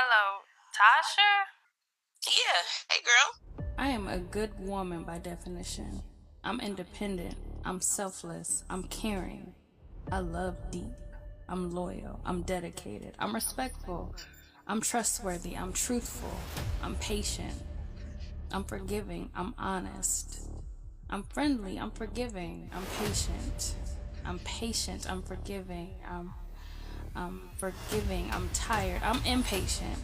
Hello, Tasha? Yeah. Hey, girl. I am a good woman by definition. I'm independent. I'm selfless. I'm caring. I love deep. I'm loyal. I'm dedicated. I'm respectful. I'm trustworthy. I'm truthful. I'm patient. I'm forgiving. I'm honest. I'm friendly. I'm forgiving. I'm patient. I'm patient. I'm forgiving. I'm forgiving. I'm tired. I'm impatient.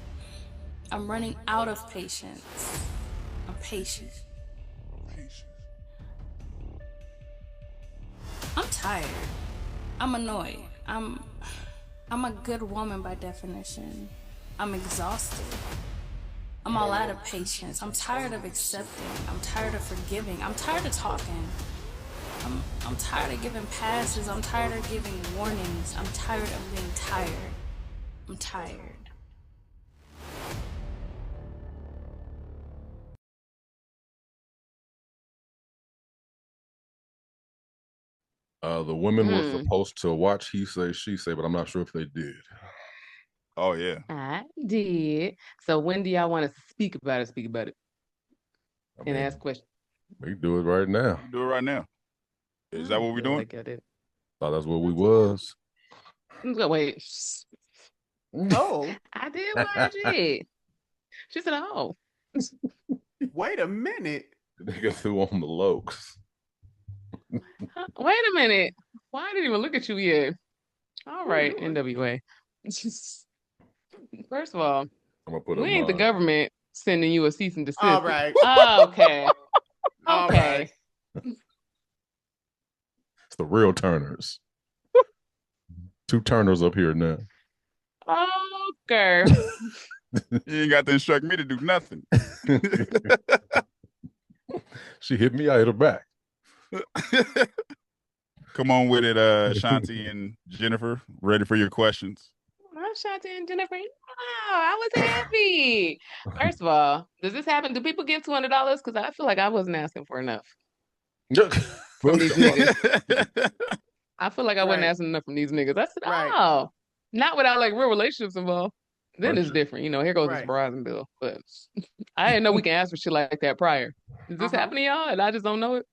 I'm running out of patience. I'm patient. I'm tired. I'm annoyed. I'm a good woman by definition. I'm exhausted. I'm all out of patience. I'm tired of accepting. I'm tired of forgiving. I'm tired of talking. I'm tired of giving passes. I'm tired of giving warnings. I'm tired of being tired. I'm tired. The women were supposed to watch He Say, She Say, but I'm not sure if they did. Oh, yeah. I did. So when do y'all want to speak about it? Speak about it. And ask questions. We can do it right now. Do it right now. Is that what we're doing? Like I did. Thought that's what we was. Wait. Oh. I did what I did. She said, oh. Wait a minute. The nigga threw on the lokes. Wait a minute. Why I didn't even look at you yet? All right, NWA. First of all, I'm gonna put we ain't the government sending you a cease and desist. All right. Oh, okay. All Okay. It's the real Turners. Two Turners up here now. Okay. You ain't got to instruct me to do nothing. She hit me, I hit her back. Come on with it, Shanti and Jennifer. Ready for your questions? I'm Shanti and Jennifer. Wow, I was happy. First of all, does this happen? Do people give $200? Because I feel like I wasn't asking for enough from these niggas. I feel like I wasn't asking enough from these niggas. I said, oh, not without like real relationships involved. Then it's different. You know, here goes this Verizon bill. But I didn't know we can ask for shit like that prior. Does this happen to y'all and I just don't know it?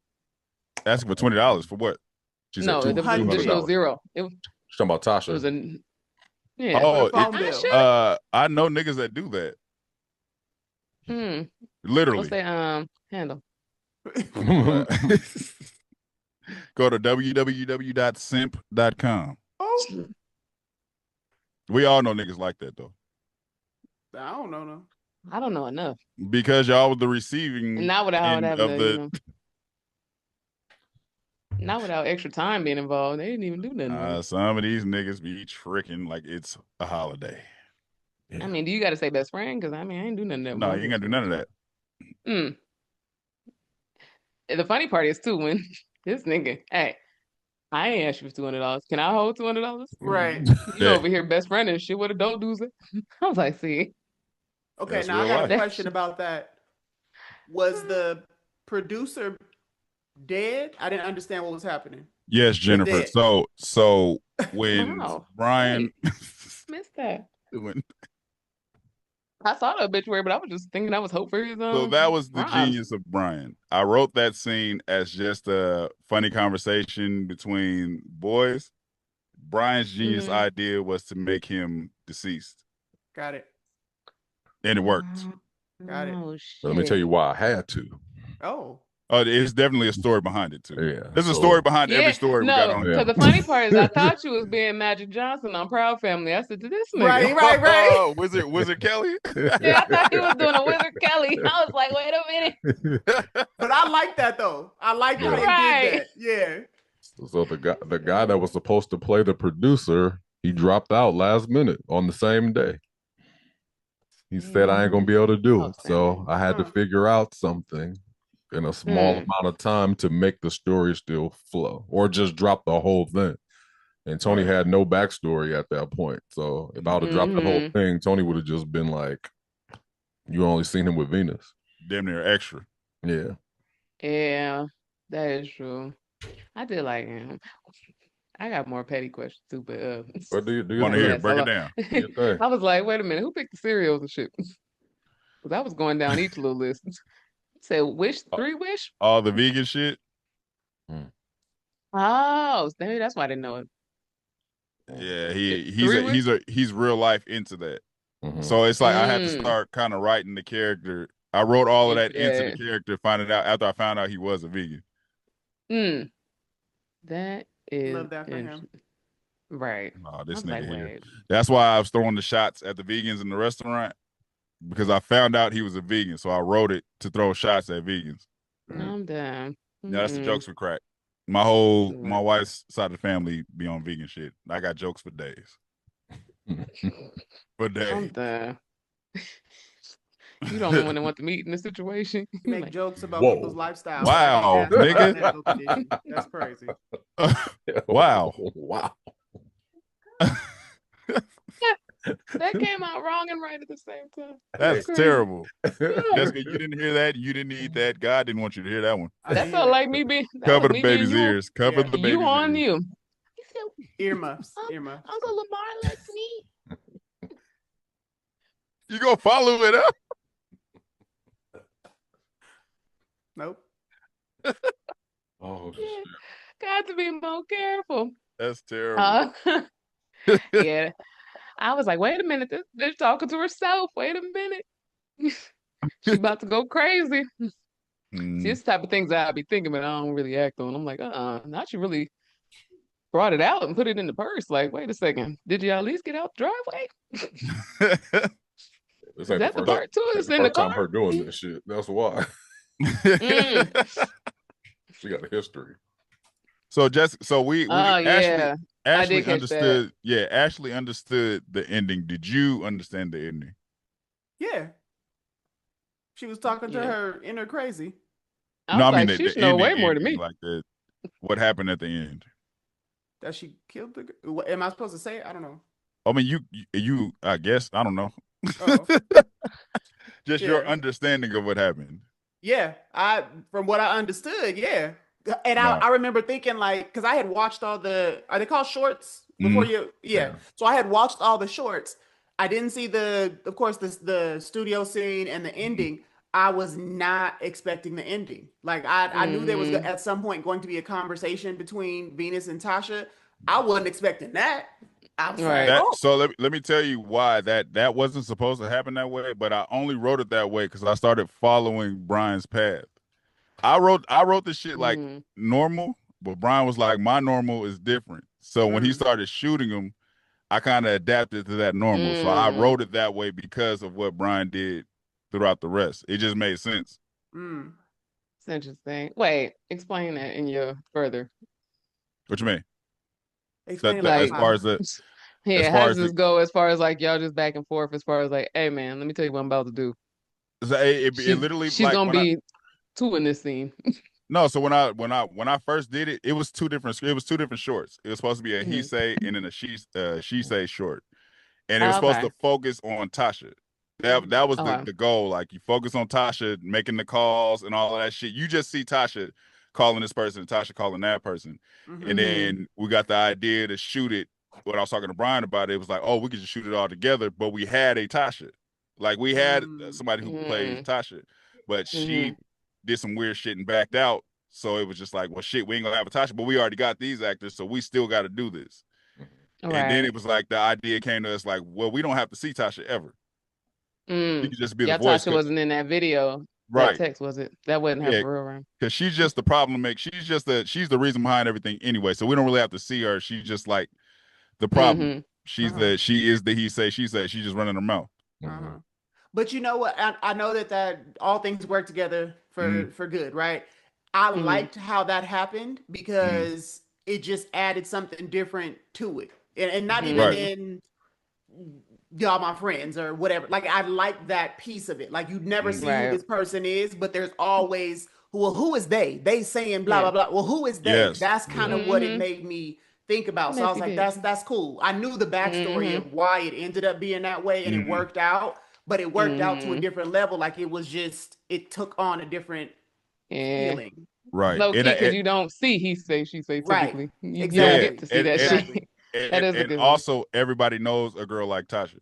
Asking for $20 for what? She no, said the additional $0. She's talking about Tasha. It was a, yeah. Oh, I know niggas that do that. Literally. What's their handle? Go to www.simp.com. Oh. We all know niggas like that though. I don't know. No. I don't know enough. Because y'all was the receiving and not without end of the. You know, not without extra time being involved. They didn't even do nothing. Some of these niggas be tricking like it's a holiday. Yeah. I mean, do you got to say best friend? Because I mean, I ain't do nothing. That no, you ain't got to do none of that. The funny part is too when this nigga, hey, I ain't asked you for $200. Can I hold $200? Right. You over here best friend and shit. What a dope dude. I was like, see. Okay, That's now I got life. a question about that. Was the producer dead? I didn't understand what was happening. Yes, Jennifer. So when Brian missed that. when I saw the obituary, but I was just thinking that was hope for his So that was the genius of Brian. I wrote that scene as just a funny conversation between boys. Brian's genius idea was to make him deceased. Got it. And it worked. Got it. Oh, But let me tell you why I had to. Oh, it's definitely a story behind it too. Yeah. There's a story behind every story we got on here. Because the funny part is I thought you was being Magic Johnson on Proud Family. I said to this nigga. Right. Wizard Kelly? Yeah, I thought he was doing a Wizard Kelly. I was like, wait a minute. But I like that though. I like how he did that. Yeah. So the guy that was supposed to play the producer, he dropped out last minute on the same day. He said, I ain't gonna be able to do it. So I had to figure out something in a small amount of time to make the story still flow, or just drop the whole thing. And Tony had no backstory at that point. So if I would have dropped the whole thing, Tony would have just been like, you only seen him with Venus. Damn near extra. Yeah. Yeah, that is true. I did like him. I got more petty questions too, but What do you Want to hear yeah, it? Break so it down. I was like, wait a minute, who picked the cereals and shit? Because I was going down each little list. Said wish, 3 wish. All the vegan shit. Oh, maybe that's why I didn't know it. Yeah, Three wish. he's real life into that. Mhm. So it's like I had to start kind of writing the character. I wrote all of that into the character, finding out after I found out he was a vegan. That is Love that for him. Right. Oh, this I was nigga like, here. wait. That's why I was throwing the shots at the vegans in the restaurant because I found out he was a vegan. So I wrote it to throw shots at vegans. I'm done. Yeah, that's the jokes for crack. My wife's side of the family be on vegan shit. I got jokes for days. For days. I'm done. You the only one that want to meet in this situation. Make like, jokes about people's lifestyle. Wow, nigga. That's crazy. Wow. Wow. that came out wrong and right at the same time. That's terrible. Jessica, you didn't hear that. You didn't need that. God didn't want you to hear that one. That felt like me being cover the baby's ears. Cover the baby's you on ears. you. Earmuffs. Uncle Lamar likes me. You gonna follow it up? Nope. Oh, yeah. Got to be more careful. That's terrible. Yeah. I was like, wait a minute. They're talking to herself. Wait a minute. She's about to go crazy. See, it's the type of things I'll be thinking, but I don't really act on. I'm like, now she really brought it out and put it in the purse. Like, wait a second. Did you at least get out the driveway? This ain't that's the part two. It's in the car. Time her doing this shit. That's why. She got a history. So we yeah. Ashley understood. That. Yeah, Ashley understood the ending. Did you understand the ending? Yeah. She was talking to her inner crazy. No, I mean she should know way more than me. Like what happened at the end? That she killed the girl. Am I supposed to say it? I don't know. I mean, you. I guess I don't know. Oh. Just your understanding of what happened. Yeah, from what I understood, yeah. And I remember thinking like, because I had watched all are they called shorts before you? Yeah. So I had watched all the shorts. I didn't see of course, the studio scene and the ending. I was not expecting the ending. Like I knew there was at some point going to be a conversation between Venus and Tasha. I wasn't expecting that. I was like, So let me tell you why that wasn't supposed to happen that way, but I only wrote it that way because I started following Brian's path. I wrote this shit like normal, but Brian was like, my normal is different. So when he started shooting him, I kind of adapted to that normal. So I wrote it that way because of what Brian did throughout the rest. It just made sense. It's interesting. Wait, explain that in your further. What you mean? Explain as far as the how does this go as far as like y'all just back and forth as far as like, hey man, let me tell you what I'm about to do. It literally she's like, gonna be two in this scene. No, so when I first did it, it was two different shorts. It was supposed to be a he say and then a she say short, and it was supposed to focus on Tasha. That was the goal. Like you focus on Tasha making the calls and all of that shit. You just see Tasha calling this person and Tasha calling that person, and then we got the idea to shoot it. When I was talking to Brian about it, it was like, oh, we could just shoot it all together. But we had a Tasha, like we had somebody who plays Tasha, but she did some weird shit and backed out. So it was just like, well, shit, we ain't gonna have a Tasha, but we already got these actors, so we still got to do this. And then it was like the idea came to us like, well, we don't have to see Tasha ever. You could just be the voice. Tasha wasn't in that video. Right. That text was it? That wasn't her for real. Because she's just the problem. She's the reason behind everything anyway. So we don't really have to see her. She's just like the problem. She is the he say she say. She's just running her mouth. But you know what? I know that all things work together for good, right? I liked how that happened because it just added something different to it, and not even in y'all my friends or whatever. Like I like that piece of it. Like you'd never see who this person is, but there's always who is they? They saying blah blah blah. Well, who is they? Yes. That's kind of what it made me think about. So I was like, that's cool. I knew the backstory of why it ended up being that way, and it worked out. But it worked out to a different level. Like it was just, it took on a different Yeah. feeling. Right. Low key, because you don't see he say, she say Right. typically. You Exactly. don't get to see that Exactly. shit. That is a And good one. also everybody knows a girl like Tasha.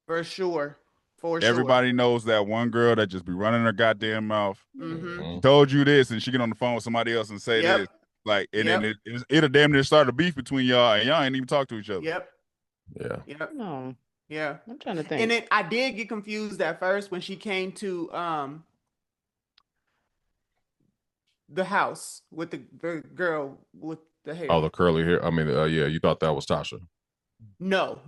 For sure. For sure. Everybody knows that one girl that just be running her goddamn mouth. Mm-hmm. She told you this, and she get on the phone with somebody else and say this. Like, and then it'll damn near start a beef between y'all, and y'all ain't even talk to each other. Yep. Yeah. Yep. No. Yeah. I'm trying to think. And I did get confused at first when she came to the house with the girl with the hair. Oh, the curly hair. I mean, yeah, you thought that was Tasha. No.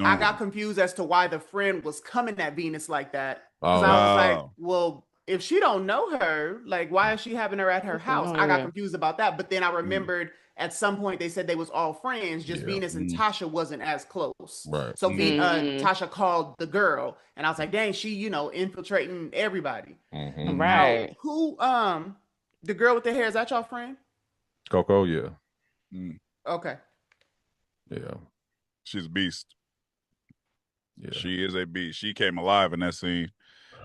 I got confused as to why the friend was coming at Venus like that. Because I was like, well, if she don't know her, like, why is she having her at her house? I got confused about that. But then I remembered at some point they said they was all friends, just Venus and Tasha wasn't as close. Right. So Tasha called the girl, and I was like, dang, she, infiltrating everybody. Right. Now, who, the girl with the hair, is that y'all friend? Coco, yeah. Okay. Yeah. She's a beast. Yeah. She is a beast. She came alive in that scene.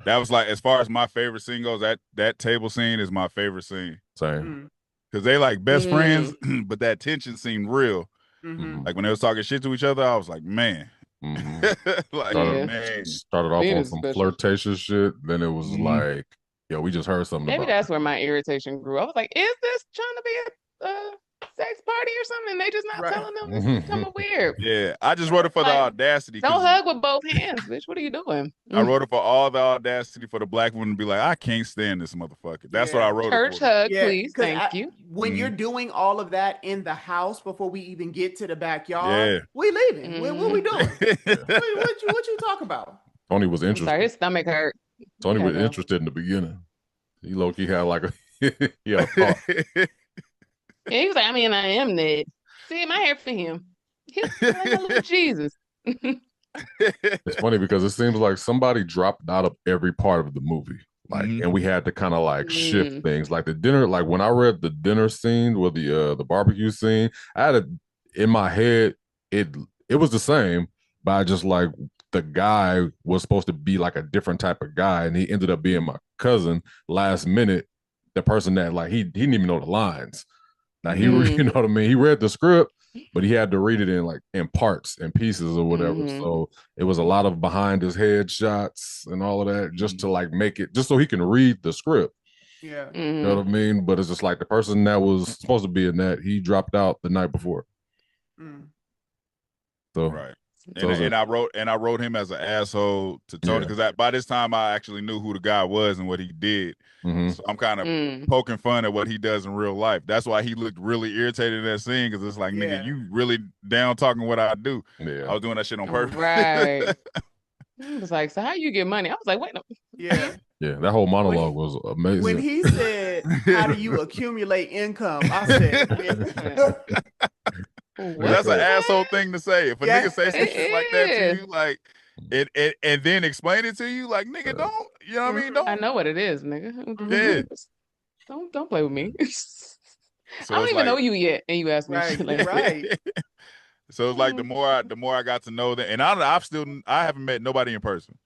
That was like, as far as my favorite scene goes, that table scene is my favorite scene. Same. Because they like best friends, but that tension seemed real. Like when they was talking shit to each other, I was like, man. Like, started off on some flirtatious shit. Then it was like, yo, we just heard something. Maybe that's where my irritation grew. I was like, is this trying to be a sex party or something? They just not telling them. This is kind of weird. Yeah, I just wrote it for the audacity. Don't hug with both hands, bitch. What are you doing? I wrote it for all the audacity for the black woman to be like, I can't stand this motherfucker. That's what I wrote. Church it for. hug, please. Thank you. When you're doing all of that in the house before we even get to the backyard, we leaving. What we doing? what you talk about? Tony was interested. Sorry, his stomach hurt. Tony was interested in the beginning. He low-key had like a thought. Yeah, he was like, I mean, I am Ned. See, my hair for him. He's like a little Jesus. It's funny because it seems like somebody dropped out of every part of the movie. Like, and we had to kind of like shift things. Like the dinner, like when I read the dinner scene with the barbecue scene, I had it in my head, it was the same, but I just like the guy was supposed to be like a different type of guy, and he ended up being my cousin last minute. The person that like he didn't even know the lines. Now you know what I mean? He read the script, but he had to read it in like in parts and pieces or whatever. So it was a lot of behind his head shots and all of that just to like make it, just so he can read the script. Yeah. You know what I mean? But it's just like the person that was supposed to be in that, he dropped out the night before. So right. And I wrote him as an asshole to Tony because by this time I actually knew who the guy was and what he did. So I'm kind of poking fun at what he does in real life. That's why he looked really irritated in that scene because it's like, nigga, you really down talking what I do. I was doing that shit on purpose. Right. He was like, so how you get money? I was like, wait a minute. Yeah, that whole monologue was amazing. When he said, how do you accumulate income? I said, that's an asshole thing to say. If a nigga say shit like that to you, like, and then explain it to you, like, nigga, don't, you know what I mean? Don't. I know what it is, nigga. Yeah. Don't play with me. So I don't even know you yet, and you ask me shit like that. Right. So it's like the more I got to know them, and I haven't met nobody in person,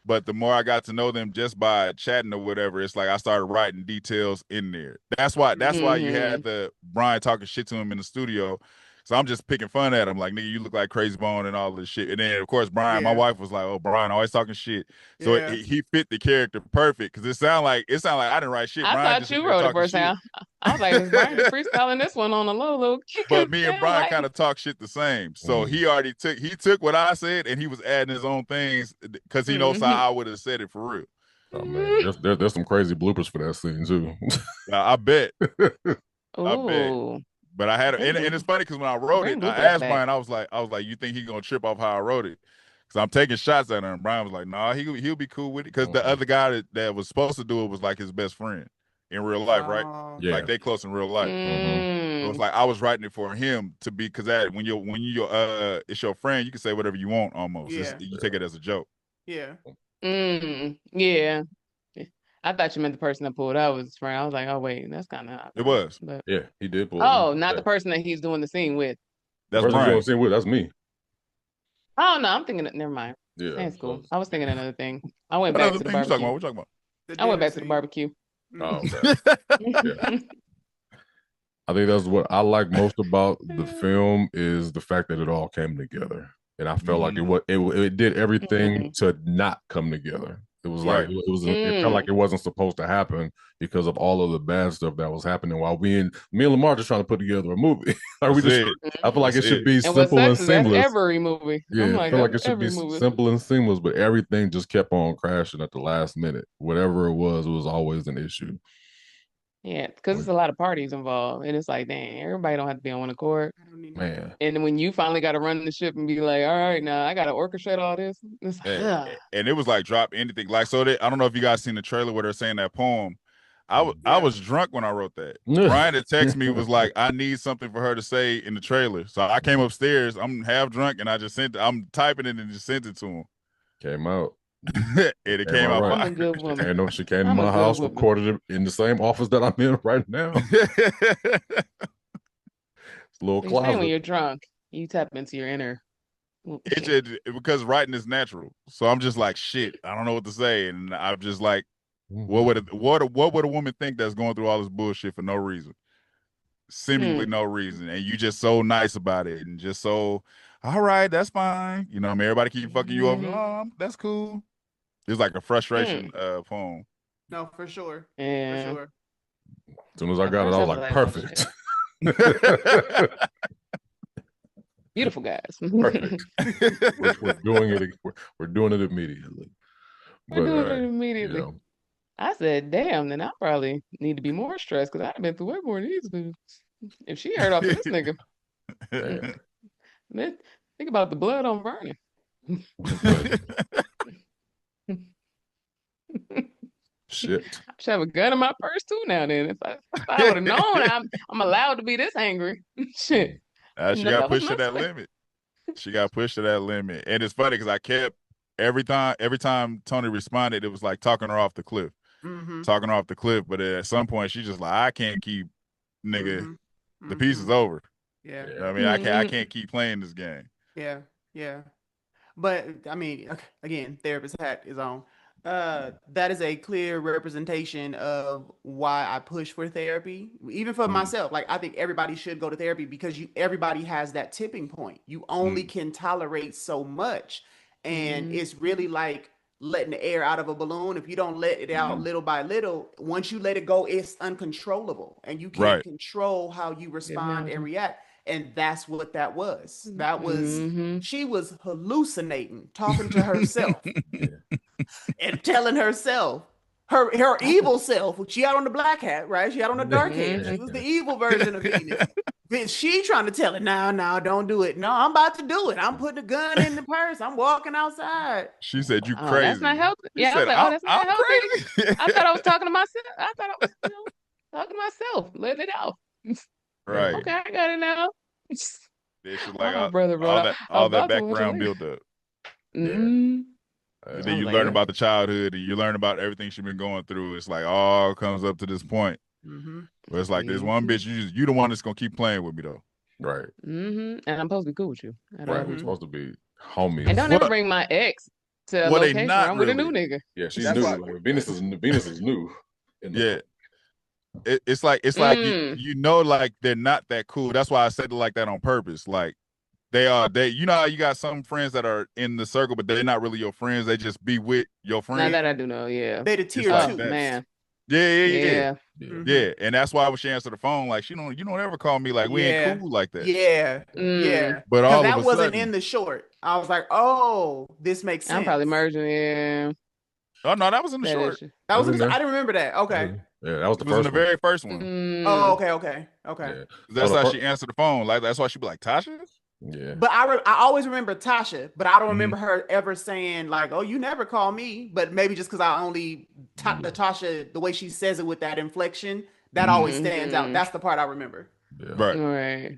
but the more I got to know them just by chatting or whatever, it's like I started writing details in there. That's why you had the Brian talking shit to him in the studio. So I'm just picking fun at him, like, nigga, you look like Crazy Bone and all this shit. And then, of course, Brian, my wife was like, oh, Brian always talking shit. So he fit the character perfect because it sounded like I didn't write shit. I Brian thought you wrote it first time. I was like, is Brian freestyling this one on a low kick? But me and Brian kind of talk shit the same. So he took what I said and he was adding his own things because he knows how I would have said it for real. Oh man, there's some crazy bloopers for that scene too. I bet. Ooh. I bet. But I had, and it's funny because when I wrote it, I asked Brian, I was like, you think he gonna trip off how I wrote it? Because I'm taking shots at him. And Brian was like, nah, he'll be cool with it. Because the other guy that was supposed to do it was like his best friend in real life, right? Yeah. Like they close in real life. So it was like I was writing it for him to be, because when you it's your friend, you can say whatever you want almost. Yeah. You take it as a joke. Yeah. Yeah. I thought you meant the person that pulled out was his friend. I was like, oh wait, that's kind of it was. But... Yeah, he did pull. Oh, not the person that he's doing the scene with. That's Brian. Brian. The scene with. That's me. Oh no, I'm thinking. Never mind. Yeah, that's cool. I was thinking another thing. I went back to the barbecue. What you talking about? I went back to the barbecue. Oh, okay. Yeah. I think that's what I like most about the film is the fact that it all came together, and I felt like it did everything to not come together. It was like it felt like it wasn't supposed to happen because of all of the bad stuff that was happening while me and Lamar just trying to put together a movie. Like we just, I feel like it should be simple and seamless. That's every movie. Yeah, I'm I like, feel like it should be movie. simple and seamless, but everything just kept on crashing at the last minute. Whatever it was always an issue. Yeah, because there's a lot of parties involved, and it's like, dang, everybody don't have to be on one accord. Man. And then when you finally got to run the ship and be like, all right, now I got to orchestrate all this. It's like, and it was like drop anything. Like, so I don't know if you guys seen the trailer where they're saying that poem. I was drunk when I wrote that. Brian had texted me, was like, I need something for her to say in the trailer. So I came upstairs, I'm half drunk, and I just I'm typing it and just sent it to him. Came out. And it came out. I'm a good woman. She came to my house, recorded it in the same office that I'm in right now. It's a little closet. When you're drunk, you tap into your inner. It just because writing is natural. So I'm just like, shit, I don't know what to say. And I'm just like, what would a woman think that's going through all this bullshit for no reason? Seemingly no reason. And you just so nice about it and just so, all right, that's fine. You know what I mean? Everybody keep fucking you up. Oh, that's cool. It's like a frustration poem. No, for sure. Yeah. For sure. As soon as I got it, I was like, perfect. Beautiful guys. Perfect. We're doing it. We're doing it immediately. We're doing it immediately. You know. I said, damn, then I probably need to be more stressed because I've been through way more than these dudes. If she heard off of this nigga. Man, think about the blood on Vernon. Shit. I should have a gun in my purse too now then. If I would have known I'm allowed to be this angry. Shit. She got pushed to that limit. She got pushed to that limit. And it's funny because I kept every time Tony responded, it was like talking her off the cliff. Talking her off the cliff. But at some point she's just like, I can't keep the piece is over. Yeah. You know I mean, I can't keep playing this game. Yeah, yeah. But I mean, again, therapist hat is on. That is a clear representation of why I push for therapy, even for myself. Like, I think everybody should go to therapy because everybody has that tipping point. You only can tolerate so much, and it's really like letting the air out of a balloon. If you don't let it out little by little, once you let it go, it's uncontrollable, and you can't control how you respond and react. And that's what that was. That was she was hallucinating, talking to herself and telling herself her evil self. She had on the black hat, right? She had on the dark hair. She was the evil version of Venus. Then she trying to tell it, no, don't do it. No, I'm about to do it. I'm putting a gun in the purse. I'm walking outside. She said, "You crazy." That's not healthy. Yeah, said, I was like, that's not healthy. Crazy. I thought I was talking to myself. I thought I was talking to myself, letting it out. Right. Okay, I got it now. Like all that background build up. And then you learn about the childhood and you learn about everything she's been going through. It's like all comes up to this point. Where it's like there's one bitch, you the one that's gonna keep playing with me though. Right. And I'm supposed to be cool with you. Right. We're supposed to be homies. And don't ever bring my ex to a location where I'm with a new nigga. Yeah, she's new. Like, Venus is new. Yeah. It's like you know, like they're not that cool. That's why I said it like that on purpose. Like they you know how you got some friends that are in the circle, but they're not really your friends. They just be with your friends. Now that I do know, yeah. They the tier two. Man. Yeah. And that's why when she answered the phone, like you don't ever call me like we ain't cool like that. Yeah. But all that of a wasn't sudden, in the short. I was like, oh, this makes sense. I'm probably merging in. Oh no, that was in the short. That was I didn't remember that. Okay. Yeah, that was the first one. The very first one. Oh, okay. Yeah. That's how she answered the phone. Like that's why she'd be like, Tasha? Yeah. But I always remember Tasha, but I don't remember her ever saying like, "Oh, you never call me." But maybe just because I only Tasha, the way she says it with that inflection, that always stands out. That's the part I remember. Yeah. Right.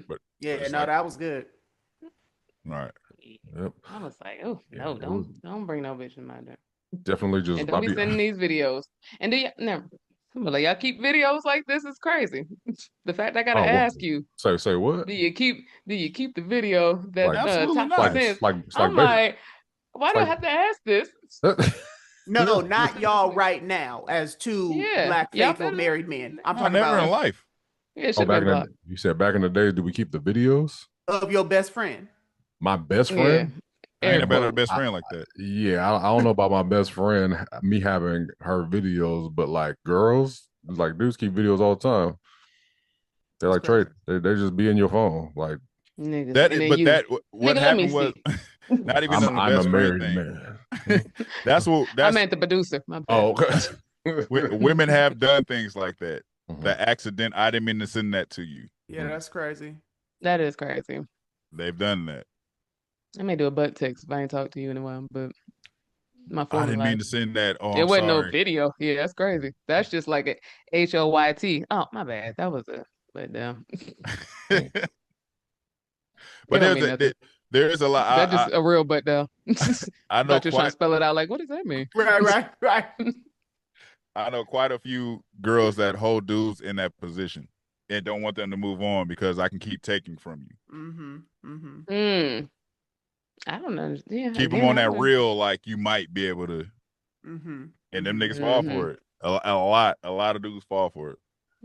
But that was good. Right. Yep. I was like, oh no, don't bring no bitch in my day. Definitely just. And don't be sending these videos. And do y'all keep videos like this is crazy. The fact I gotta ask you. Say what? Do you keep the video that absolutely Tasha sends? I'm like, why do I have to ask this? No, not y'all right now as two Yeah, black y'all faithful been. married men. I'm No, talking never in about life. Yeah, it Oh, should have been blocked. you said back in the day, do we keep the videos? of your best friend. My best Yeah, friend? I ain't air about a quote. best friend like that. Yeah, I don't know about my best friend, me having her videos, but like girls, like dudes keep videos all the time. They're That's like Trey, crazy. they just be in your phone. Like Niggas, That, and then but you, that what nigga, let me happened was see. not even on the I'm a best friend married thing. man. That's what I that's meant the producer. My bad. Oh, okay. women have done things like that. Mhm. The accident, I didn't mean to send that to you. Yeah, that's crazy. That is crazy. They've done that. I may do a butt text if I ain't talked to you in a while, but my I former didn't mean life. to send that. Oh, It I'm wasn't no sorry. video. Yeah, that's crazy. That's just like a HOYT. Oh, my bad. That was a letdown. But It don't mean nothing. there's a lot. That's just a real butt down. I know Thought you were trying to quite spell it out like, what does that mean? Right. I know quite a few girls that hold dudes in that position and don't want them to move on because I can keep taking from you. Mm. I don't know. Yeah, Keep them again, on I that wouldn't. real, like you might be able to, and them niggas fall Mm-hmm. for it. A lot of dudes fall for it.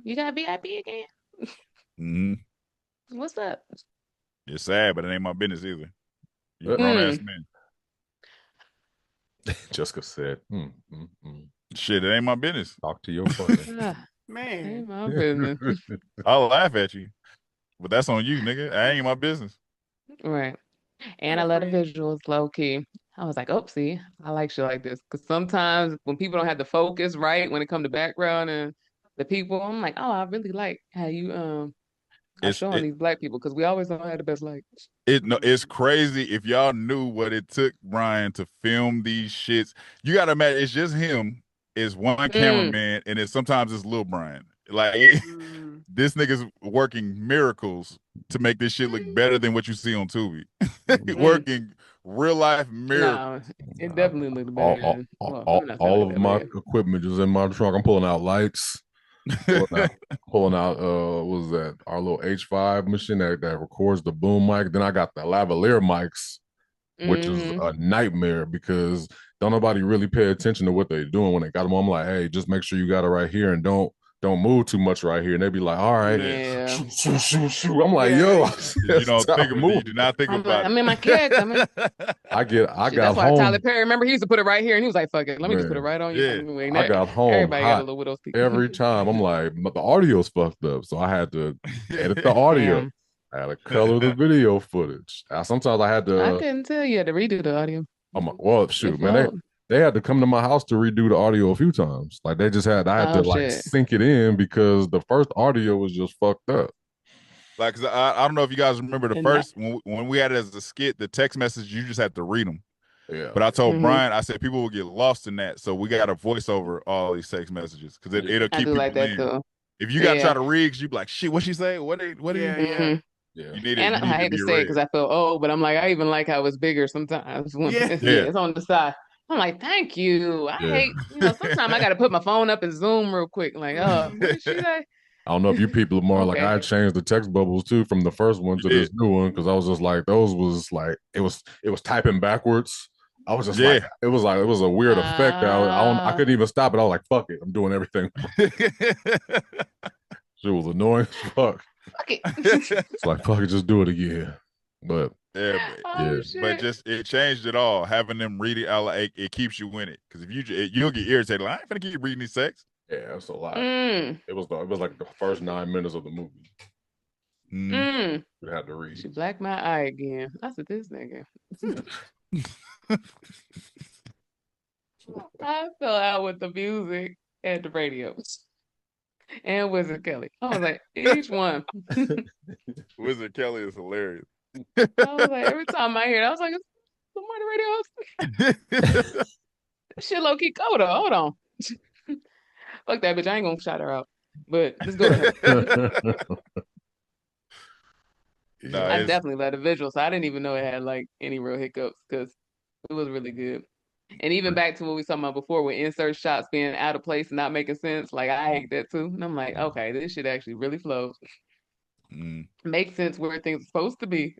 You got VIP again? hmm What's up? It's sad, but it ain't my business either. You Uh, grown ass men. Jessica said, Shit, it ain't my business. talk to your partner. Ah, Man. ain't my business. I'll laugh at you, but that's on you, nigga. I ain't my business. Right. And I love the visuals, low key. I was like, oh, see, I like shit like this. Because sometimes when people don't have the focus right when it come to background and the people, I'm like, oh, I really like how you are It's showing these black people because we always don't have the best light. it's crazy if y'all knew what it took Brian to film these shits. You gotta imagine it's just him, it's one cameraman, and sometimes it's Lil Brian. Like this nigga's working miracles to make this shit look better than what you see on Tubi. Working real life miracles. No, it definitely looked better than. Well, let me not sound all like of that, my man. equipment is in my trunk. I'm pulling out lights, pulling out what was that? Our little H5 machine that records the boom mic. Then I got the lavalier mics, which is a nightmare because don't nobody really pay attention to what they're doing when they got them on. I'm like, hey, just make sure you got it right here and don't move too much right here. And they be like, all right, Yeah. shoot. I'm like, yo, you don't think of it. You do not think about it. I'm in my character, man. I Shit, got that's why home. Tyler Perry, remember, he used to put it right here and he was like, fuck it, let me just put it Man, right on you. Anyway, I got home everybody got a hot little with those people. every time. I'm like, but the audio's fucked up, so I had to edit the audio. Damn. I had to color the video footage. Sometimes I had to. I couldn't tell you had to redo the audio. Well, shoot, man, they had to come to my house to redo the audio a few times. Like I had to like sync it in because the first audio was just fucked up. Like, 'cause I don't know if you guys remember the first when we had it as a skit, the text message you just had to read them. Yeah. But I told Brian, I said people will get lost in that, so we got to voice over all these text messages because it'll keep people like that in. too. If you got to try to read, cause you be like, shit, what she say? What did Yeah. You need and it. I hate to say it because I feel old, but I'm like, I even like how it's bigger sometimes when it's on the side. I'm like, thank you. I hate, sometimes I got to put my phone up and zoom real quick. Like, oh, what did she say? I don't know if you people are more like I changed the text bubbles too from the first one to this new one because I was just like those was like it was typing backwards. I was just like it was a weird effect. I couldn't even stop it. I was like, fuck it, I'm doing everything. Shit was annoying as fuck. Fuck it. It's like fuck it, just do it again. But but just it changed it all. Having them read it out like it keeps you in it because if you'll get irritated. Like, I ain't gonna keep reading these text. Yeah, that's a lot. It was like the first 9 minutes of the movie. You had to read. She blacked my eye again. I said, this nigga. I fell out with the music and the radio and Wizard Kelly. I was like, each one. Wizard Kelly is hilarious. I was like, every time I hear it, I was like, somebody radio. Shit low key Coda. Hold on. Fuck that bitch. I ain't gonna shout her out. But let's go to her. I definitely love the visual, so I didn't even know it had like any real hiccups because it was really good. And even back to what we were talking about before with insert shots being out of place and not making sense, like I hate that too. And I'm like, okay, this shit actually really flows. Makes sense where things are supposed to be.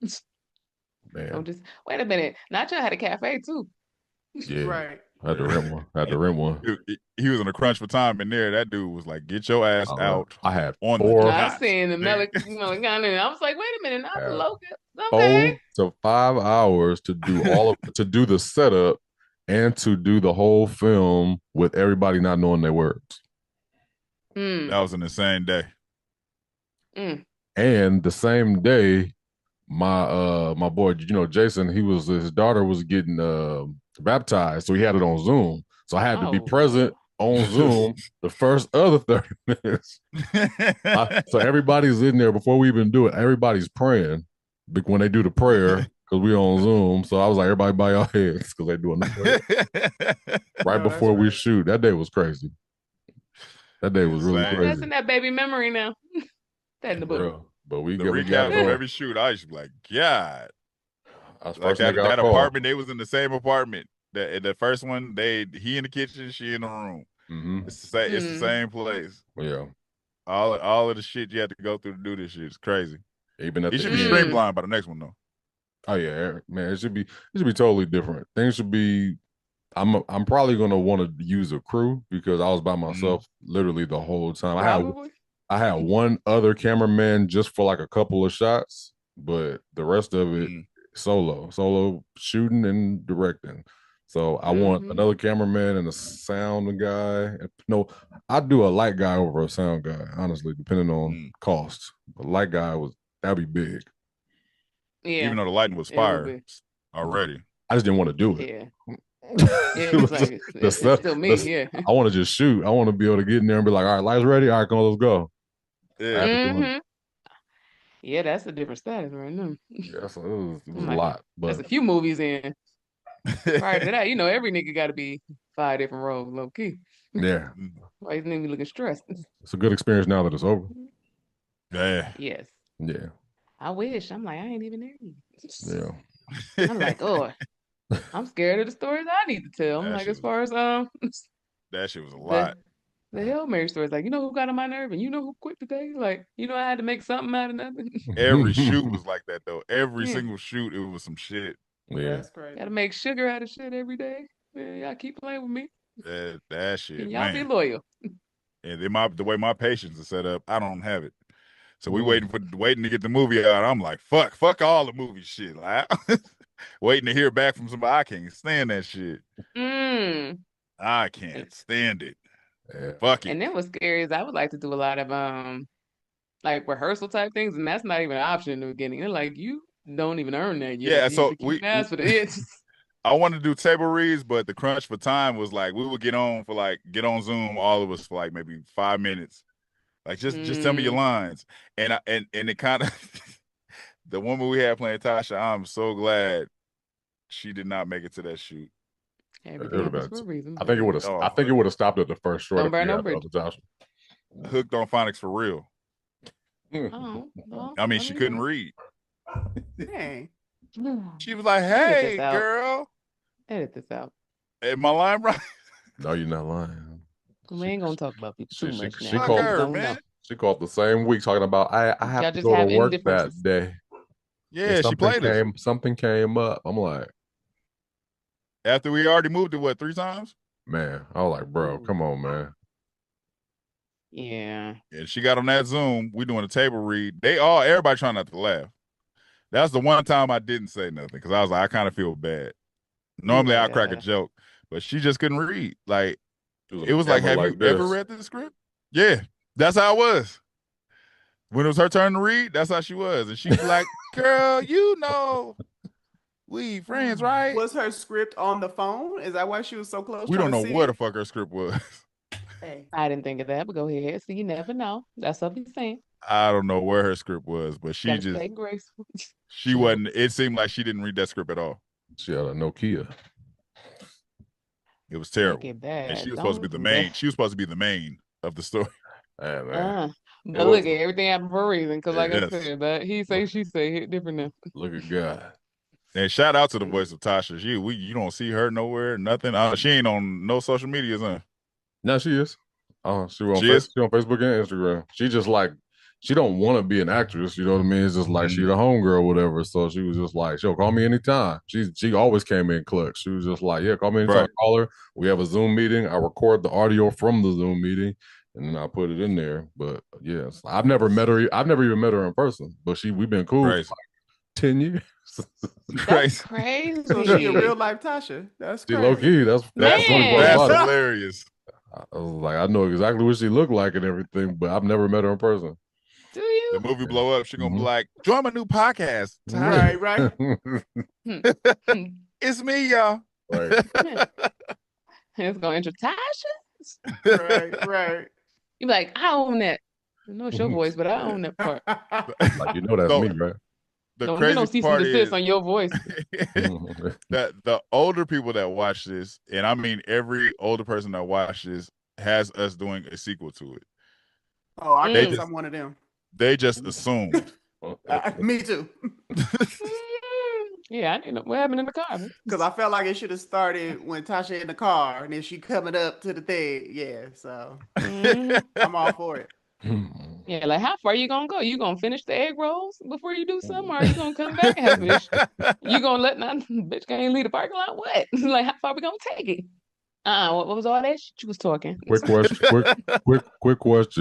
Man. So just wait a minute. Nacho had a cafe too. Yeah. Right. I had to rent one. I had to rent one. He was in a crunch for time in there. That dude was like, "Get your ass out!" I had on the four. I dot. seen the Melanincholy, and I was like, wait a minute, not the Yeah. locust. Okay. 4 to 5 hours to do to do the setup and to do the whole film with everybody not knowing their words. That was an insane day. And the same day, my boy, Jason, his daughter was getting baptized, so he had it on Zoom. So I had to be present on Zoom the first other 30 minutes. So everybody's in there before we even do it. Everybody's praying when they do the prayer because we on Zoom. So I was like, everybody bow your heads because they're doing the prayer right before we shoot. That day was crazy. That day was really crazy. That's in that baby memory now. That in the book. Real. But we got recaps of every shoot. I used to be like, God. Like that apartment, they was in the same apartment. The first one, he in the kitchen, she in the room. Mm-hmm. It's the same place. Yeah. All of the shit you had to go through to do this shit is crazy. Even at it should be streamlined by the next one though. Oh yeah, man, it should be totally different. Things should be. I'm probably gonna want to use a crew because I was by myself literally the whole time. I had one other cameraman just for like a couple of shots, but the rest of it solo shooting and directing. So I want another cameraman and a sound guy. No, I'd do a light guy over a sound guy, honestly, depending on cost. A light guy that'd be big. Yeah. Even though the lighting was fire already. I just didn't want to do it. Yeah. It's still me, yeah. I want to just shoot. I want to be able to get in there and be like, all right, lights ready. All right, come on, let's go. Yeah. Yeah, that's a different status right now. Yeah, so it was a lot. But that's a few movies in. Prior to that, every nigga got to be 5 different roles, low key. Yeah. Why isn't he looking stressed? It's a good experience now that it's over. Yeah. Yes. Yeah. I wish. I'm like, I ain't even there. Yeah. I'm like, oh, I'm scared of the stories I need to tell. I'm like, as far as that shit was a lot. The Hail Mary stories, like, who got on my nerve and who quit today? Like, I had to make something out of nothing. Every shoot was like that though. Every single shoot, it was some shit. Yeah. That's crazy. Gotta make sugar out of shit every day. Man, y'all keep playing with me. That shit. And y'all be loyal. And then the way my patience is set up, I don't have it. So we waiting to get the movie out. I'm like, fuck all the movie shit. Like, waiting to hear back from somebody. I can't stand that shit. I can't stand it. Yeah. Fuck it. And then what's scary is I would like to do a lot of like rehearsal type things, and that's not even an option in the beginning. They're like, you don't even earn that yet. Yeah, so we ask for the hits. I wanted to do table reads, but the crunch for time was like we would get on Zoom, all of us for like maybe 5 minutes. Like just tell me your lines. And it kind of the woman we had playing Tasha, I'm so glad she did not make it to that shoot. Everything happens for a reason. I think it would have stopped at the first short. Don't burn no bridge. Hooked on phonics for real. Oh, well, I mean, she couldn't read. Hey. She was like, "Hey, girl, edit this out." Am I lying, right? No, you're not lying. We ain't gonna talk about people too much now. She called the same week talking about I have to go to work that day. Yeah, she played it. Something came up. I'm like, after we already moved it, what, 3 times? Man, I was like, bro, come on, man. Yeah. And she got on that Zoom. We doing a table read. Everybody trying not to laugh. That's the one time I didn't say nothing because I was like, I kind of feel bad. Normally I crack a joke, but she just couldn't read. Like it was like, have you ever read the script? Yeah, that's how it was. When it was her turn to read, that's how she was, and she was like, "Girl, we friends, right?" Was her script on the phone? Is that why she was so close? We don't know what the fuck her script was. Hey. I didn't think of that, but go ahead. So you never know. That's what he's saying. I don't know where her script was, but she just she wasn't. It seemed like she didn't read that script at all. She had a Nokia. It was terrible. And she was supposed to be the main. She was supposed to be the main of the story. Man. But look, everything happened for a reason. Because like I said, that he say, she say, hit different now. Look at God. And shout out to the voice of Tasha. You don't see her nowhere, nothing. She ain't on no social media, huh? No, she is. She on Facebook and Instagram. she don't want to be an actress. You know what I mean? It's just like she the homegirl, or whatever. So she was just like, "Yo, call me anytime." She always came in clutch. She was just like, "Yeah, call me anytime." Right. Call her. We have a Zoom meeting. I record the audio from the Zoom meeting, and then I put it in there. But yes, I've never met her. I've never even met her in person. But we've been cool for Crazy. like 10 years. That's crazy. So she a real life Tasha. That's She crazy. low key. That's Man. funny part That's about it. hilarious. I was like, I know exactly what she looked like and everything, but I've never met her in person. Do you? The movie blow up, she gonna be like, join my new podcast. Right, right. It's me, y'all. Right. It's gonna enter Tasha. Right. You be like, I own that. I know it's your voice, but I own that part. Like, you know that's So, me, right? The Don't crazy cease part and desist is on your voice. that the older people that watch this, and I mean every older person that watches, has us doing a sequel to it. Oh, I guess I'm one of them. They just assumed. Me too. Yeah, I didn't know what happened in the car. Because I felt like it should have started when Tasha in the car, and then she coming up to the thing. Yeah, so I'm all for it. Yeah, like how far you gonna go? You gonna finish the egg rolls before you do something, or are you gonna come back and have fish? You gonna let that bitch can't leave the parking lot? What? Like how far we gonna take it? What was all that shit you was talking? Quick question.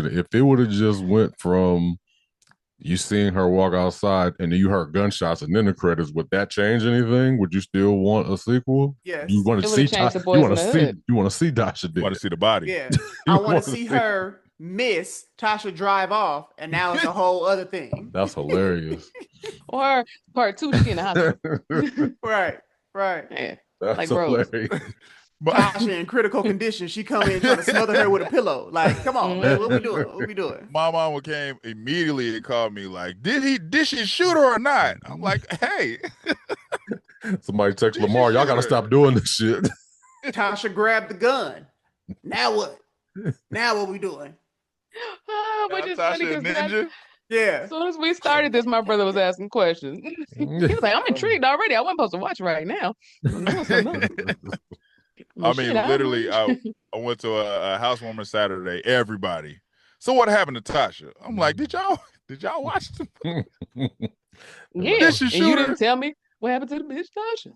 If it would have just went from you seeing her walk outside and then you heard gunshots and then the credits, would that change anything? Would you still want a sequel? Yes. You want to see you want to see Dasha dead. You want to see the body. Yeah. I want to see her miss Tasha drive off, and now it's a whole other thing. That's hilarious. Or part 2, she in the hospital. Right. Yeah. That's like hilarious. Tasha in critical condition. She come in trying to smother her with a pillow. Like, come on, man, what we doing? What we doing? My mama came immediately and called me like, did she shoot her or not? I'm like, hey. Somebody text Lamar, y'all gotta stop doing this shit. Tasha grabbed the gun. Now what? Now what we doing? Which is funny because yeah. As soon as we started this, my brother was asking questions. He was like, I'm intrigued already. I wasn't supposed to watch right now. I mean, literally, I went to a housewarming Saturday. Everybody. So what happened to Tasha? I'm like, did y'all watch them? Yeah. Did she and shoot you her? didn't tell me what happened to the bitch Tasha.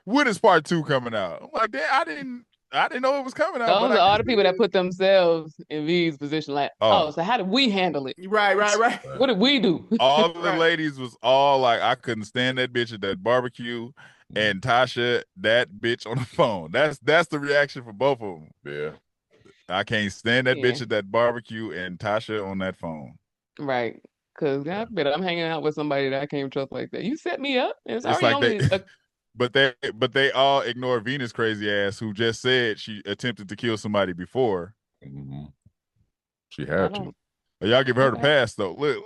When is part 2 coming out? I'm like, I didn't know it was coming out. Those are all the people that put themselves in V's position. Like, so how did we handle it? Right. What did we do? All the ladies was all like, I couldn't stand that bitch at that barbecue, and Tasha, that bitch on the phone. That's the reaction for both of them. Yeah. I can't stand that bitch at that barbecue and Tasha on that phone. Right. Because I'm hanging out with somebody that I can't trust like that. You set me up. It's like only but they all ignore Venus crazy ass who just said she attempted to kill somebody before. Mm-hmm. She had to. Y'all give her the pass though. Look,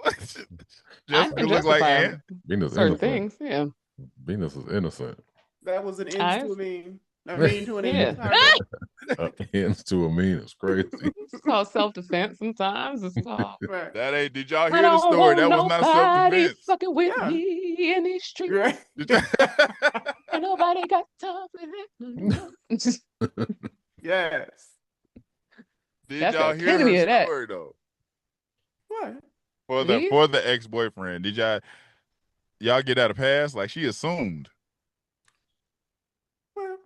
just look like Ann. Venus certain things, yeah. Venus is innocent. That was an end to a mean. A mean to an end. Ends to a mean. It's crazy. It's called self-defense sometimes. It's called. Right. That ain't. Did y'all hear the story? That was not self-defense. Fucking with me in these streets. Right. And nobody got time for that. Yes. Did y'all hear her story though? What? For the ex-boyfriend, did y'all get out a pass? Like she assumed.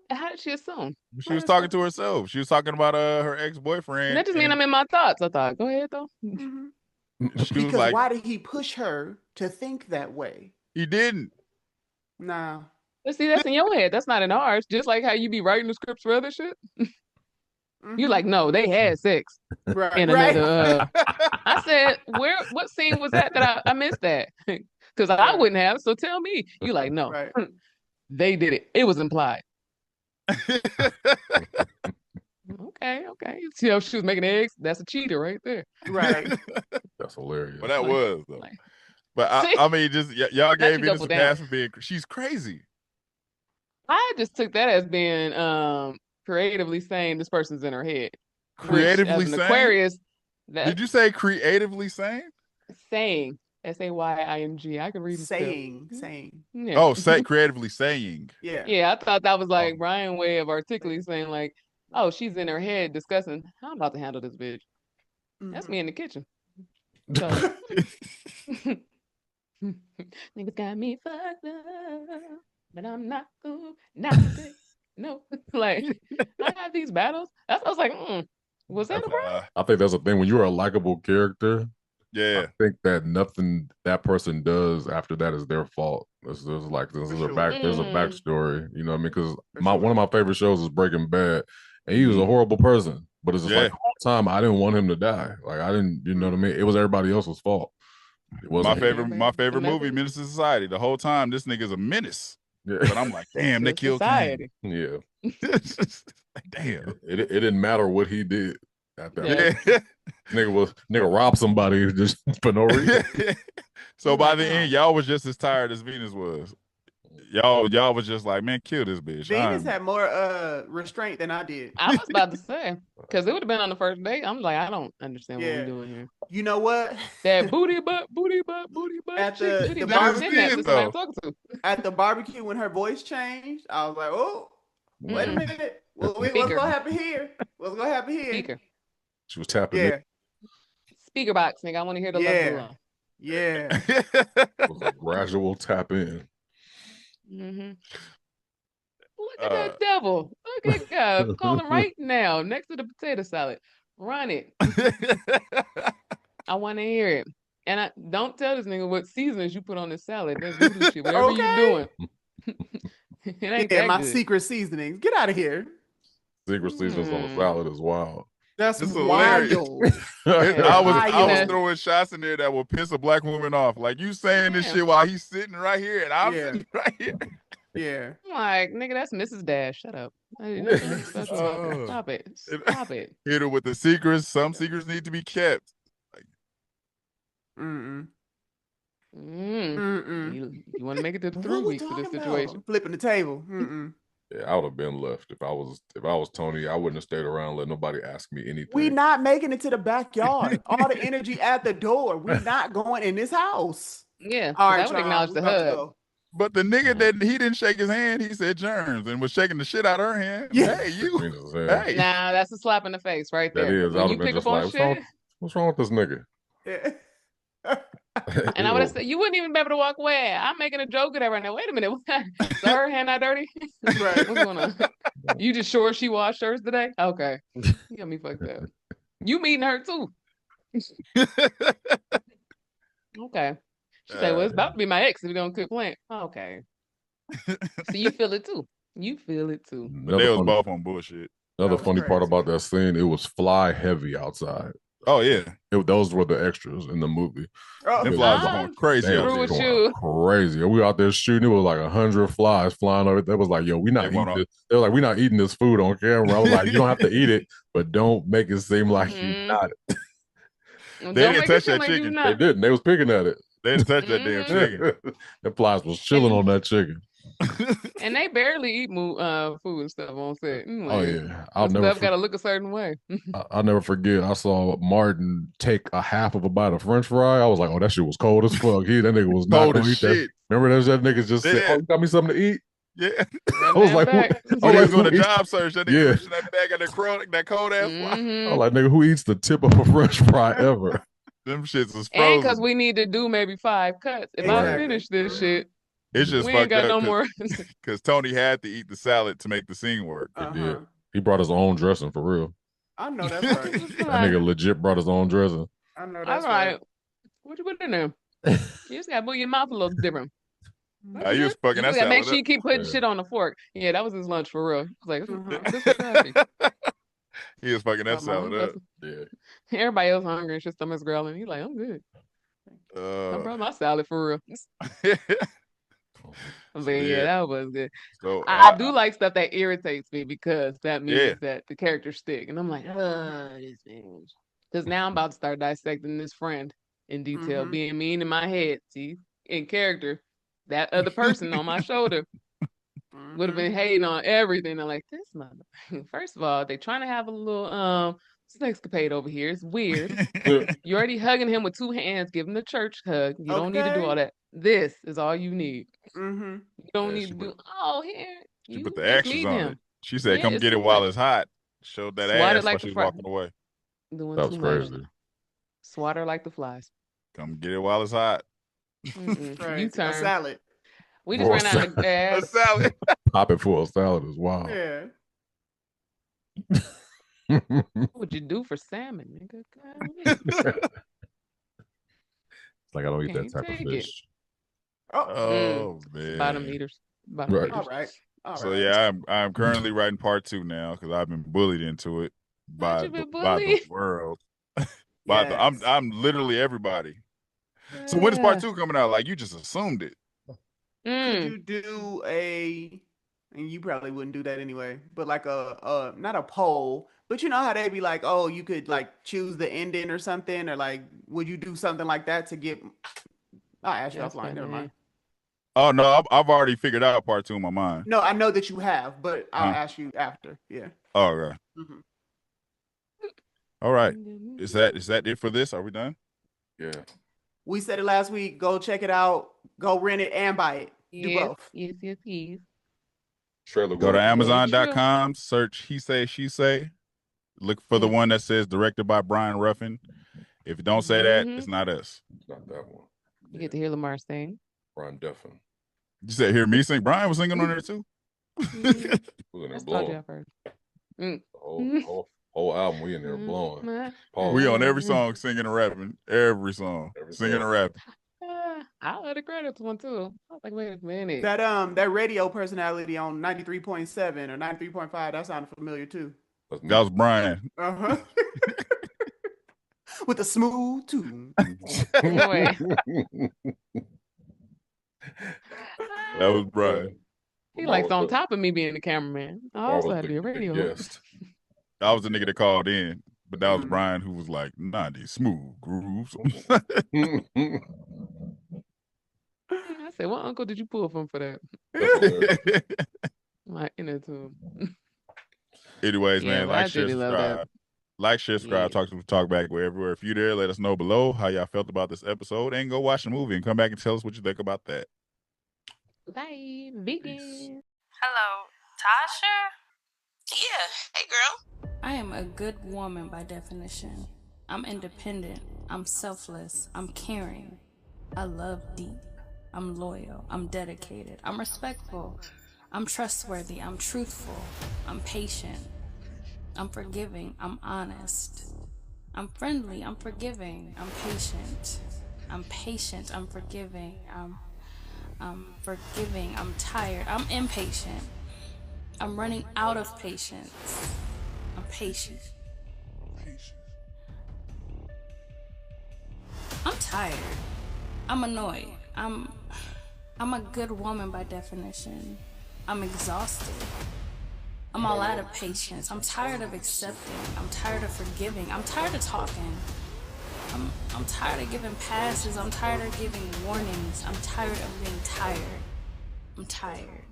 How did she assume? She was talking to herself. She was talking about her ex-boyfriend. That just means I'm in my thoughts. I thought, go ahead though. Mm-hmm. She because was like, why did he push her to think that way? He didn't. Nah. But see, that's in your head. That's not in ours. Just like how you be writing the scripts for other shit. You like, no, they had sex. Right. In another. I said, what scene was that I missed that? Because I wouldn't have. So tell me. You like, no, they did it. It was implied. Okay. See how she was making eggs? That's a cheater right there. Right. That's hilarious. But that was though. But I mean, just y'all gave Venus a pass for being. She's crazy. I just took that as being creatively saying this person's in her head. Creatively saying? Aquarius. Did you say creatively saying? Saying. SAYING. I can read it. Saying. Yeah. Oh, creatively saying. Yeah. Yeah, I thought that was like Brian's way of articulately saying like, oh, she's in her head discussing how I'm about to handle this bitch. That's me in the kitchen. So, niggas got me fucked up, but I'm not cool. Not today. No, like I have these battles. I was like, was that a problem? I think that's the thing. When you're a likable character, I Yeah. think that nothing that person does after that is their fault. There's like this is a back. There's a backstory. You know what I mean? Because one of my favorite shows is Breaking Bad, and he was a horrible person. But it's just like the whole time I didn't want him to die. Like I didn't. You know what I mean? It was everybody else's fault. It wasn't my favorite movie, Menace to Society. The whole time, this nigga's a menace. Yeah. But I'm like, damn, they killed Kane. Yeah. Damn. It didn't matter what he did. At that Yeah. nigga robbed somebody just for no reason. So by the end, y'all was just as tired as Venus was. Y'all was just like, man, kill this bitch. Venus had more restraint than I did. I was about to say, because it would have been on the first date. I'm like, I don't understand what we're doing here. You know what? That booty butt. At the barbecue, at the barbecue when her voice changed, I was like, oh, wait a minute. What's gonna happen here? What's gonna happen here? Speaker. She was tapping it. Speaker box, nigga. I want to hear the love. Yeah. It was a gradual tap in. Look at that devil. Look at God. Call him right now next to the potato salad. Run it. I want to hear it. And don't tell this nigga what seasonings you put on the salad. That's voodoo shit. Whatever you're doing. It ain't that my good. secret seasonings. Get out of here. Secret seasonings on the salad is wild. That's wild. I was throwing shots in there that will piss a black woman off. Like you saying this shit while he's sitting right here and I'm sitting right here. Yeah. I'm like, nigga, that's Mrs. Dash. Shut up. Stop it. Stop it. Hit her with the secrets. Some secrets need to be kept. You want to make it to 3 weeks of this situation? Flipping the table. Yeah, I would have been left if I was Tony. I wouldn't have stayed around and let nobody ask me anything. We not making it to the backyard. All the energy at the door. We're not going in this house. Yeah, all right, I would acknowledge the hug. But the nigga that he didn't shake his hand, he said germs and was shaking the shit out of her hand. Yeah. Hey, you. Hey. Nah, that's a slap in the face right there. That is. When you pick up on shit. What's wrong with this nigga? Yeah. And I would have said, you wouldn't even be able to walk away. I'm making a joke at her right now. Wait a minute. So her hand not dirty? Right. What's going on? You just sure she washed hers today? Okay. You got me fucked up. You meeting her too. Okay. She said, well, it's about to be my ex if we don't quit playing. Okay. So you feel it too. You feel it too. They was both on bullshit. Another funny part about that scene, it was fly heavy outside. Oh yeah, those were the extras in the movie. Them flies were going crazy. Crazy. We out there shooting. It was like 100 flies flying over. That was like, yo, we not eating this. They were like, we not eating this food on camera. I was like, you don't have to eat it, but don't make it seem like you not it. They didn't touch that chicken. They didn't. They was picking at it. They didn't touch that damn chicken. The flies was chilling on that chicken. And they barely eat food and stuff on set. Like, oh yeah, I'll never. Got to look a certain way. I'll never forget. I saw Martin take a half of a bite of French fry. I was like, oh, that shit was cold as fuck. That nigga was not gonna eat that. Remember that nigga just said, "Oh, you got me something to eat." Yeah, I was like, oh, he was doing a job search. That nigga pushing that bag of that cold ass fry. I was like, nigga, who eats the tip of a French fry ever? Them shits was frozen. And because we need to do maybe 5 cuts. If I finish this shit. It's just we fucked ain't got up no more. Because Tony had to eat the salad to make the scene work. He did. He brought his own dressing for real. I know that's right. That nigga legit brought his own dressing. I know that's right. What you put in there? You just gotta move your mouth a little different. You was fucking that salad. Make sure you keep putting shit on the fork. Yeah, that was his lunch for real. He was like, this is happy. He was fucking that salad up. Yeah. Everybody else hungry and his stomach's growling. He like, I'm good. I brought my salad for real. But yeah, that was good. So I do like stuff that irritates me because that means that the characters stick. And I'm like, this thing. Because now I'm about to start dissecting this friend in detail, being mean in my head. See, in character, that other person on my shoulder would have been hating on everything. I'm like, this mother. First of all, they trying to have a little sexcapade over here. It's weird. You're already hugging him with 2 hands. Give him the church hug. You don't need to do all that. This is all you need. You don't need to do. Here. She put the actions on it. She said, "Come get it while it's hot." Showed that ass while she was walking away. That was crazy. Swatter like the flies. Come get it while it's hot. Right. You A turn. salad. We just ran out of A gas. salad. Pop it for a salad is wild. Yeah. What would you do for salmon, nigga? It's like I don't eat that Can't type of take fish. Oh Bottom man. eaters. Bottom Right. eaters. All right. All So right. yeah, I'm currently writing part 2 now because I've been bullied into it How'd by you been by the bullied? world. Yes. I'm literally everybody. So when is part 2 coming out? Like you just assumed it. Could you do and you probably wouldn't do that anyway, but like a not a poll, but you know how they be like, oh, you could like choose the ending or something, or like, would you do something like that to get? I'll ask you That's offline. Never mind. Oh no, I've already figured out part 2 in my mind. No, I know that you have, but I'll ask you after. Yeah. Oh, okay. Mhm. All right. Is that it for this? Are we done? Yeah. We said it last week. Go check it out. Go rent it and buy it. Do both. Yes. Trailer Go to Park. Amazon.com, search He Say, She Say. Look for the one that says directed by Brian Ruffin. If you don't say that, it's not us. It's not that one. You get to hear Lamar sing. Brian Duffin. You said hear me sing. Brian was singing on there too. Was in there That's told blowing. you at first. The whole album, we in there blowing. We on every song singing and rapping. Every song. Singing and rapping. I'll let the credits one too. I was like, wait a minute. That radio personality on 93.7 or 93.5, that sounded familiar too. That was Brian. Uh-huh. With a smooth tune. Anyway. That was Brian. He likes on top of me being the cameraman. I also had to be a radio. Yes. I was the nigga that called in, but that was Brian who was like, nah, these smooth grooves. I said, what uncle did you pull from for that? My inner tune. Anyways, man, like, share, really subscribe. Like, share, subscribe, talk back. We're everywhere. If you're there, let us know below how y'all felt about this episode and go watch the movie and come back and tell us what you think about that. Bye. Vegan. Hello, Tasha? Yeah. Hey, girl. I am a good woman by definition. I'm independent. I'm selfless. I'm caring. I love deep. I'm loyal. I'm dedicated. I'm respectful. I'm trustworthy. I'm truthful. I'm patient. I'm forgiving. I'm honest. I'm friendly. I'm forgiving. I'm patient. I'm patient. I'm forgiving. I'm forgiving. I'm tired. I'm impatient. I'm running out of patience. I'm patient. I'm tired. I'm annoyed. I'm a good woman by definition. I'm exhausted. I'm all out of patience. I'm tired of accepting. I'm tired of forgiving. I'm tired of talking. I'm tired of giving passes. I'm tired of giving warnings. I'm tired of being tired. I'm tired.